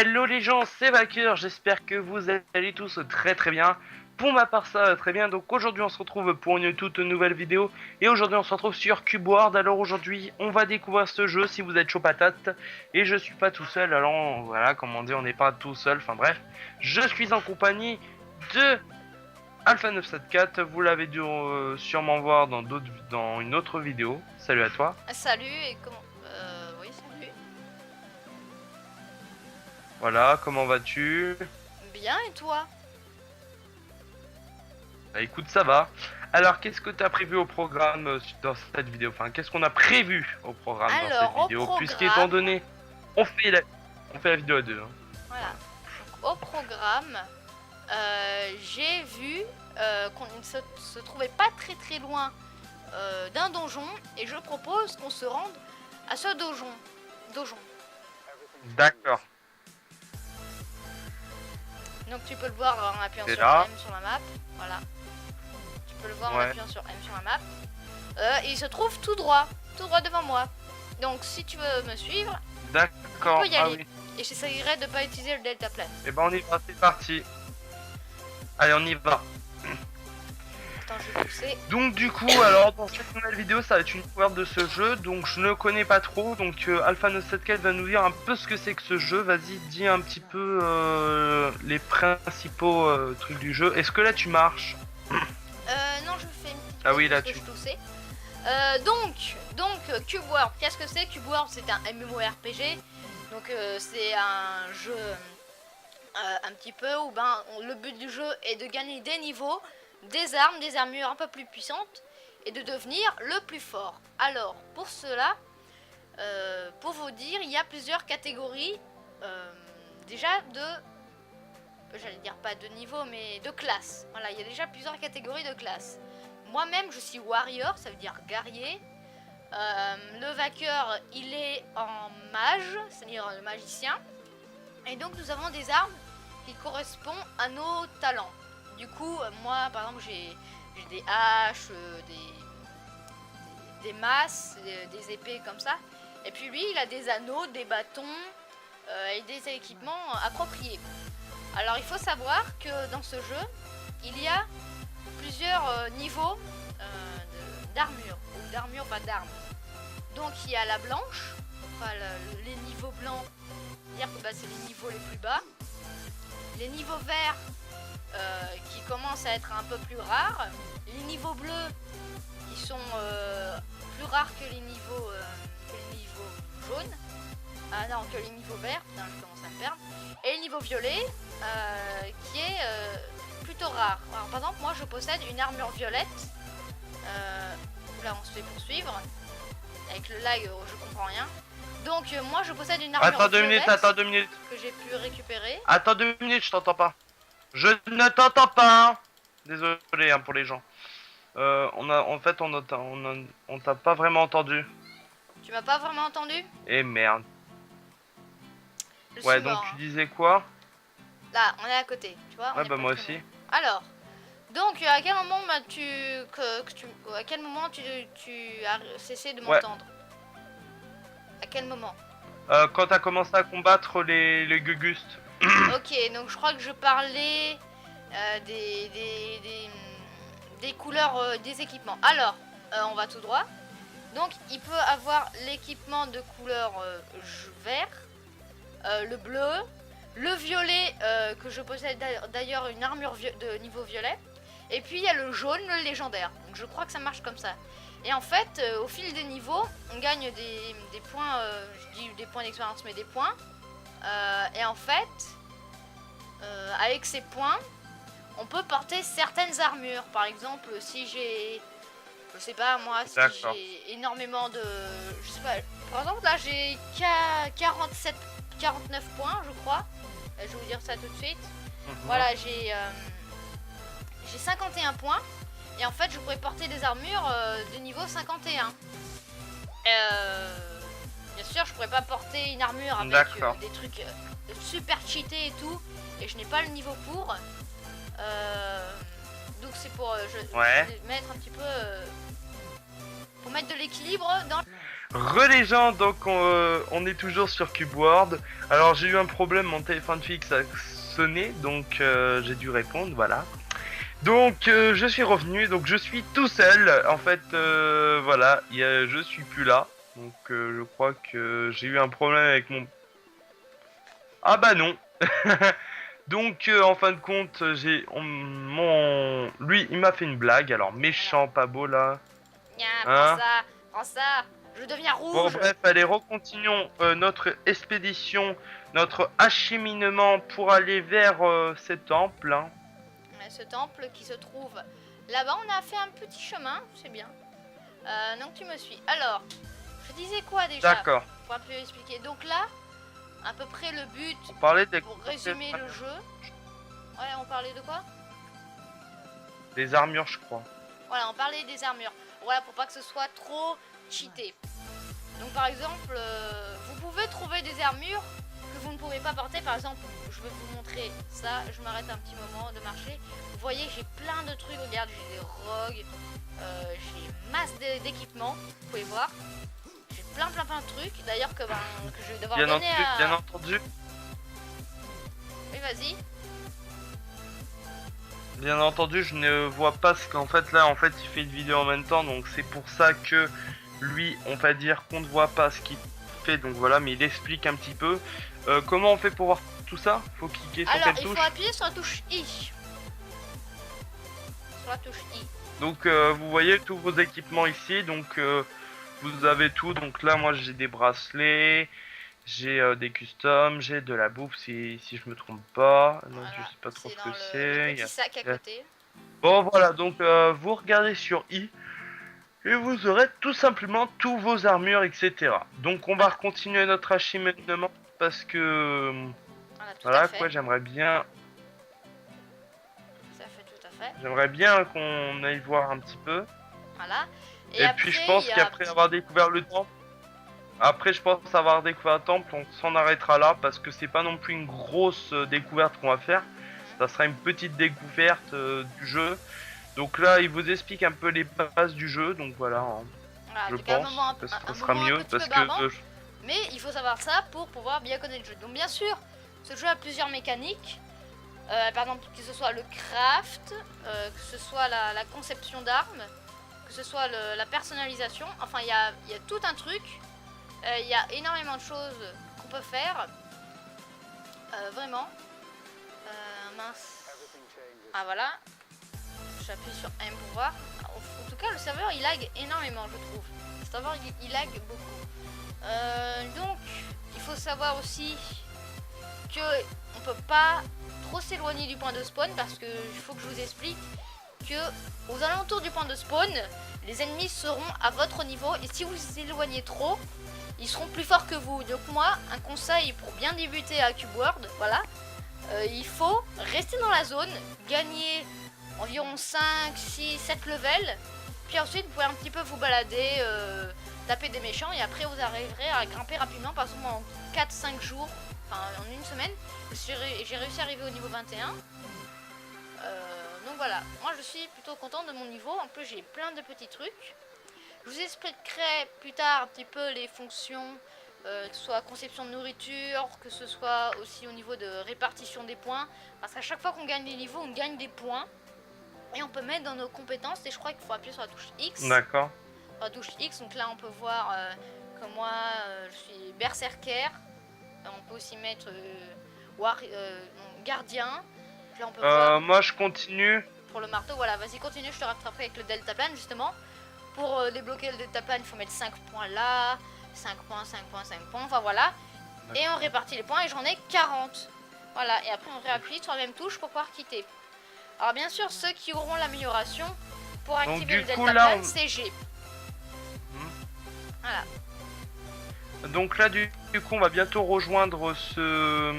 Hello les gens, c'est Vaker, j'espère que vous allez tous très très bien. Pour ma part ça va très bien, donc aujourd'hui on se retrouve pour une toute nouvelle vidéo. Et aujourd'hui on se retrouve sur Cube World, alors aujourd'hui on va découvrir ce jeu si vous êtes chaud patate. Et je suis pas tout seul, alors voilà, comme on dit, on n'est pas tout seul, enfin bref. Je suis en compagnie de Alpha 974, vous l'avez dû sûrement voir dans une autre vidéo. Salut à toi. Salut, et comment... oui, salut. Voilà, comment vas-tu? Bien, et toi? Bah écoute, ça va. Alors, qu'est-ce que tu as prévu au programme dans cette vidéo? Enfin, qu'est-ce qu'on a prévu au programme dans cette Alors, au vidéo? Puisqu'étant programme... donné, on fait la vidéo à deux. Hein. Voilà. Donc, au programme, j'ai vu qu'on ne se trouvait pas très très loin d'un donjon. Et je propose qu'on se rende à ce donjon. D'accord. Donc tu peux le voir en appuyant C'est sur là. M sur la map. Voilà. Tu peux le voir en Ouais. appuyant sur M sur la map. Il se trouve tout droit devant moi. Donc si tu veux me suivre, D'accord. on peut y Ah aller. oui. Et j'essayerai de pas utiliser le deltaplane. Et ben on y va, c'est parti. Allez, on y va. Attends, je vais pousser. Donc du coup, alors dans cette nouvelle vidéo, ça va être une découverte de ce jeu. Donc je ne connais pas trop. Donc Alpha 974 va nous dire un peu ce que c'est que ce jeu. Vas-y, dis un petit peu les principaux trucs du jeu. Est-ce que là tu marches? Non, je fais une petite Ah oui, pause là, parce que tu- je toussais. Donc Cube World, qu'est-ce que c'est? Cube World, c'est un MMORPG. Donc c'est un jeu un petit peu où le but du jeu est de gagner des niveaux, des armes, des armures un peu plus puissantes et de devenir le plus fort. Alors pour cela, pour vous dire, il y a plusieurs catégories déjà j'allais dire pas de niveau, mais de classe. Voilà, il y a déjà plusieurs catégories de classes. Moi-même, je suis warrior, ça veut dire guerrier. Le vainqueur, il est en mage, c'est-à-dire le magicien. Et donc, nous avons des armes qui correspondent à nos talents. Du coup, moi, par exemple, j'ai des haches, des masses, des épées comme ça. Et puis lui, il a des anneaux, des bâtons et des équipements appropriés. Alors il faut savoir que dans ce jeu, il y a plusieurs niveaux d'armure, ou d'armure, pas d'armes. Donc il y a la blanche, enfin les niveaux blancs, c'est-à-dire que c'est les niveaux les plus bas. Les niveaux verts qui commencent à être un peu plus rares. Les niveaux bleus qui sont plus rares que les niveaux jaunes. Ah non, que les niveaux verts, putain, je commence à me perdre. Et le niveau violet, qui est plutôt rare. Alors, par exemple, moi je possède une armure violette. Là, on se fait poursuivre. Avec le lag, je comprends rien. Donc, moi je possède une armure Attends 2 violette minutes, attends 2 minutes. que j'ai pu récupérer. Attends 2 minutes, je t'entends pas. Je ne t'entends pas. Hein. Désolé hein, pour les gens. On t'a pas vraiment entendu. Tu m'as pas vraiment entendu? Eh merde. Je Ouais, suis donc mort, tu hein. disais quoi? Là, on est à côté, tu vois. Ouais, bah moi aussi. Alors, donc à quel moment à quel moment tu as cessé de m'entendre? À quel moment? Quand t'as commencé à combattre les Gugustes. Ok, donc je crois que je parlais des couleurs des équipements. Alors, on va tout droit. Donc, il peut avoir l'équipement de couleur vert, le bleu, le violet, que je possède d'ailleurs une armure de niveau violet. Et puis, il y a le jaune, le légendaire. Donc, je crois que ça marche comme ça. Et en fait, au fil des niveaux, on gagne des points, je dis des points d'expérience, mais des points. Et en fait, avec ces points, on peut porter certaines armures. Par exemple, si j'ai, je sais pas moi, si j'ai énormément de, je sais pas, par exemple là j'ai 49 points je crois. Je vais vous dire ça tout de suite. Voilà, j'ai 51 points. Et en fait, je pourrais porter des armures de niveau 51. Bien sûr, je pourrais pas porter une armure avec des trucs super cheatés et tout. Et je n'ai pas le niveau pour. Donc c'est pour mettre un petit peu... pour mettre de l'équilibre dans... Les gens, donc on est toujours sur Cubeward. Alors j'ai eu un problème, mon téléphone fixe a sonné, donc j'ai dû répondre, voilà. Donc je suis revenu, donc je suis tout seul. En fait, voilà, je suis plus là. Donc je crois que j'ai eu un problème avec mon... Ah bah non. Donc en fin de compte, lui, il m'a fait une blague, alors méchant, pas beau là. Nya, Hein? prends ça, je deviens Bon rouge. bref, allez, recontinuons notre expédition, notre acheminement pour aller vers ces temples. Hein. Ce temple qui se trouve là-bas, on a fait un petit chemin, c'est bien. Donc tu me suis. Alors, je disais quoi déjà? D'accord. Pour un peu expliquer. Donc là, à peu près le but, On parlait des... pour résumer le jeu. Ouais, on parlait de quoi? Des armures, je crois. Voilà, on parlait des armures. Voilà, pour pas que ce soit trop cheaté. Donc par exemple, vous pouvez trouver des armures que vous ne pouvez pas porter. Par exemple, je vais vous montrer ça. Je m'arrête un petit moment de marcher. Vous voyez, j'ai plein de trucs. Regarde, j'ai des rogues. J'ai masse d'équipements. Vous pouvez voir. J'ai plein de trucs. D'ailleurs que je vais devoir donner à... Bien entendu. Oui, vas-y. Bien entendu, je ne vois pas ce qu'en fait là, en fait, il fait une vidéo en même temps, donc c'est pour ça que lui, on va dire qu'on ne voit pas ce qu'il fait, donc voilà, mais il explique un petit peu. Comment on fait pour voir tout ça? Faut cliquer sur quelle touche? Alors, il faut appuyer sur la touche I. Sur la touche I. Donc vous voyez tous vos équipements ici, donc vous avez tout. Donc là, moi j'ai des bracelets, j'ai des customs, j'ai de la bouffe si je me trompe pas. Donc Voilà, je sais pas trop ce dans que le c'est. petit sac à côté. Bon voilà, donc vous regardez sur I et vous aurez tout simplement tous vos armures, etc. Donc on va continuer notre acheminement parce que Voilà, quoi, j'aimerais bien. Ça fait tout à fait. J'aimerais bien qu'on aille voir un petit peu. Voilà. Et puis je pense qu'après avoir découvert le temple, on s'en arrêtera là parce que c'est pas non plus une grosse découverte qu'on va faire. Ça sera une petite découverte du jeu. Donc là, il vous explique un peu les bases du jeu. Donc voilà, je pense que ça sera mieux parce que... Mais il faut savoir ça pour pouvoir bien connaître le jeu. Donc bien sûr, ce jeu a plusieurs mécaniques. Par exemple, que ce soit le craft, que ce soit la conception d'armes, que ce soit la personnalisation. Enfin, il y a tout un truc. Il y a énormément de choses qu'on peut faire. Vraiment. Mince. Ah voilà. J'appuie sur M pour voir. En tout cas, le serveur il lag énormément, je trouve. Le serveur il lag beaucoup. Donc, il faut savoir aussi que on peut pas trop s'éloigner du point de spawn parce que il faut que je vous explique que aux alentours du point de spawn, les ennemis seront à votre niveau et si vous vous éloignez trop, ils seront plus forts que vous. Donc moi, un conseil pour bien débuter à Cubeward, voilà, il faut rester dans la zone, gagner environ 5, 6, 7 levels, puis ensuite vous pouvez un petit peu vous balader, taper des méchants et après vous arriverez à grimper rapidement, par exemple en 4-5 jours, enfin en une semaine, j'ai réussi à arriver au niveau 21. Donc voilà, moi je suis plutôt content de mon niveau, en plus j'ai plein de petits trucs. Je vous expliquerai plus tard un petit peu les fonctions, que ce soit conception de nourriture, que ce soit aussi au niveau de répartition des points. Parce qu'à chaque fois qu'on gagne des niveaux, on gagne des points. Et on peut mettre dans nos compétences, et je crois qu'il faut appuyer sur la touche X. D'accord. Sur la touche X, donc là on peut voir que moi je suis berserker. On peut aussi mettre gardien. Là, on peut voir moi je continue. pour le marteau, voilà, vas-y continue, je te rattraperai avec le deltaplane justement. Pour débloquer le deltaplane, il faut mettre 5 points là, 5 points, 5 points, 5 points, enfin voilà. Et on répartit les points et j'en ai 40. Voilà, et après on réappuie sur la même touche pour pouvoir quitter. Alors bien sûr, ceux qui auront l'amélioration, pour activer le deltaplane, c'est G. Voilà. Donc là, du coup, on va bientôt rejoindre ce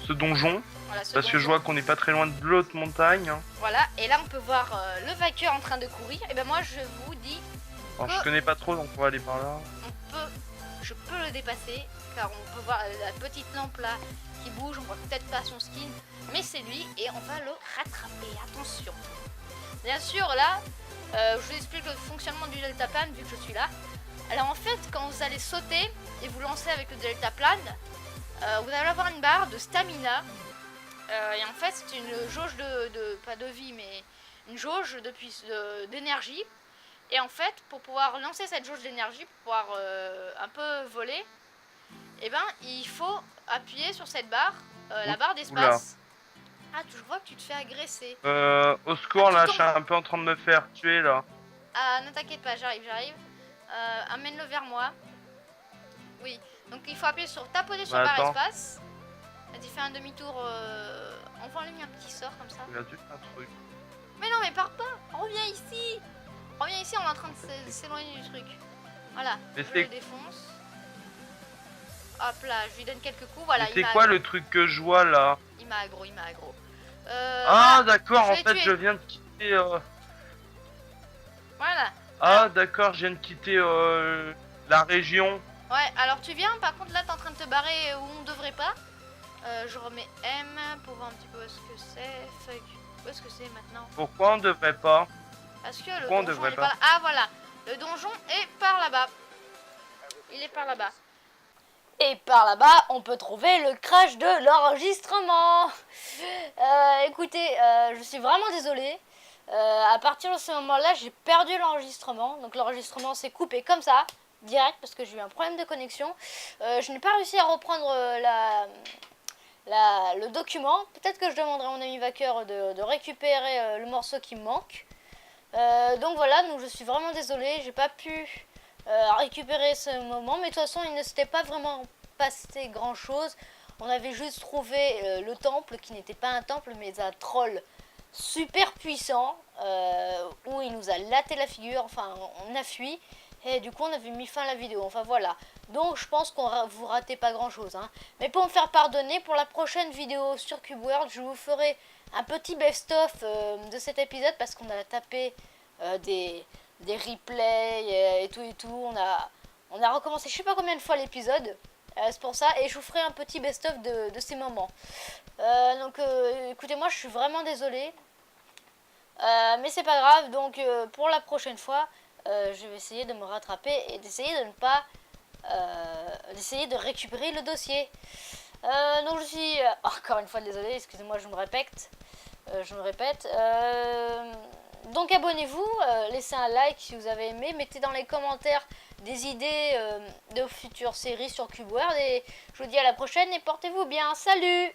donjon. Voilà, parce que je vois qu'on n'est pas très loin de l'autre montagne. Hein. Voilà, et là on peut voir le vainqueur en train de courir. Et ben moi je vous dis. Alors, je connais pas trop, donc on va aller par là. Je peux le dépasser, car on peut voir la petite lampe là qui bouge. On voit peut-être pas son skin, mais c'est lui et on va le rattraper. Attention. Bien sûr là, Je vous explique le fonctionnement du deltaplane vu que je suis là. Alors en fait, quand vous allez sauter et vous lancer avec le deltaplane, vous allez avoir une barre de stamina. Et en fait, c'est une jauge pas de vie, mais une jauge d'énergie. Et en fait, pour pouvoir lancer cette jauge d'énergie, pour pouvoir un peu voler, et ben il faut appuyer sur cette barre, la barre d'espace. Ah, je vois que tu te fais agresser. Au secours, là, je suis un peu en train de me faire tuer, là. Ah, ne t'inquiète pas, j'arrive. Amène-le vers moi. Oui, donc il faut appuyer sur tapoter sur barre espace. Vas-y, fais un demi-tour. Envoie-lui un petit sort comme ça. Il a dû un truc. Mais non, mais pars pas. Reviens ici. Reviens ici, on est en train de s'éloigner du truc. Voilà, je le défonce. Hop là, je lui donne quelques coups. Voilà. C'est quoi le truc que je vois là? Il m'a aggro. Ah, d'accord, en fait, je viens de quitter. Voilà. Ah, d'accord, je viens de quitter la région. Ouais, alors tu viens, par contre, là, t'es en train de te barrer où on devrait pas. Je remets M pour voir un petit peu où est-ce que c'est. Fuck. Où est-ce que c'est maintenant? Pourquoi on devrait pas? Parce que le donjon est par là. Ah, voilà. Le donjon est par là-bas. Il est par là-bas. Et par là-bas, on peut trouver le crash de l'enregistrement. Écoutez, je suis vraiment désolée. À partir de ce moment-là, j'ai perdu l'enregistrement. Donc l'enregistrement s'est coupé comme ça, direct, parce que j'ai eu un problème de connexion. Je n'ai pas réussi à reprendre le document. Peut-être que je demanderai à mon ami Vaqueur de récupérer le morceau qui me manque. Donc voilà, donc je suis vraiment désolée. J'ai pas pu récupérer ce moment, mais de toute façon il ne s'était pas vraiment passé grand chose. On avait juste trouvé le temple qui n'était pas un temple mais un troll super puissant où il nous a laté la figure. Enfin, on a fui et du coup on avait mis fin à la vidéo. Enfin voilà, donc je pense qu'on vous ratez pas grand chose, hein. Mais pour me faire pardonner, pour la prochaine vidéo sur Cube World, je vous ferai un petit best-of de cet épisode parce qu'on a tapé des replays et tout. On a recommencé je sais pas combien de fois l'épisode. C'est pour ça, et je vous ferai un petit best-of de ces moments. Donc écoutez, moi je suis vraiment désolée. Mais c'est pas grave, donc pour la prochaine fois, je vais essayer de me rattraper et d'essayer de ne pas... d'essayer de récupérer le dossier. Donc je suis encore une fois désolée, excusez-moi, je me répète. Donc abonnez-vous, laissez un like si vous avez aimé, mettez dans les commentaires des idées de futures séries sur Cube World et je vous dis à la prochaine et portez-vous bien, salut!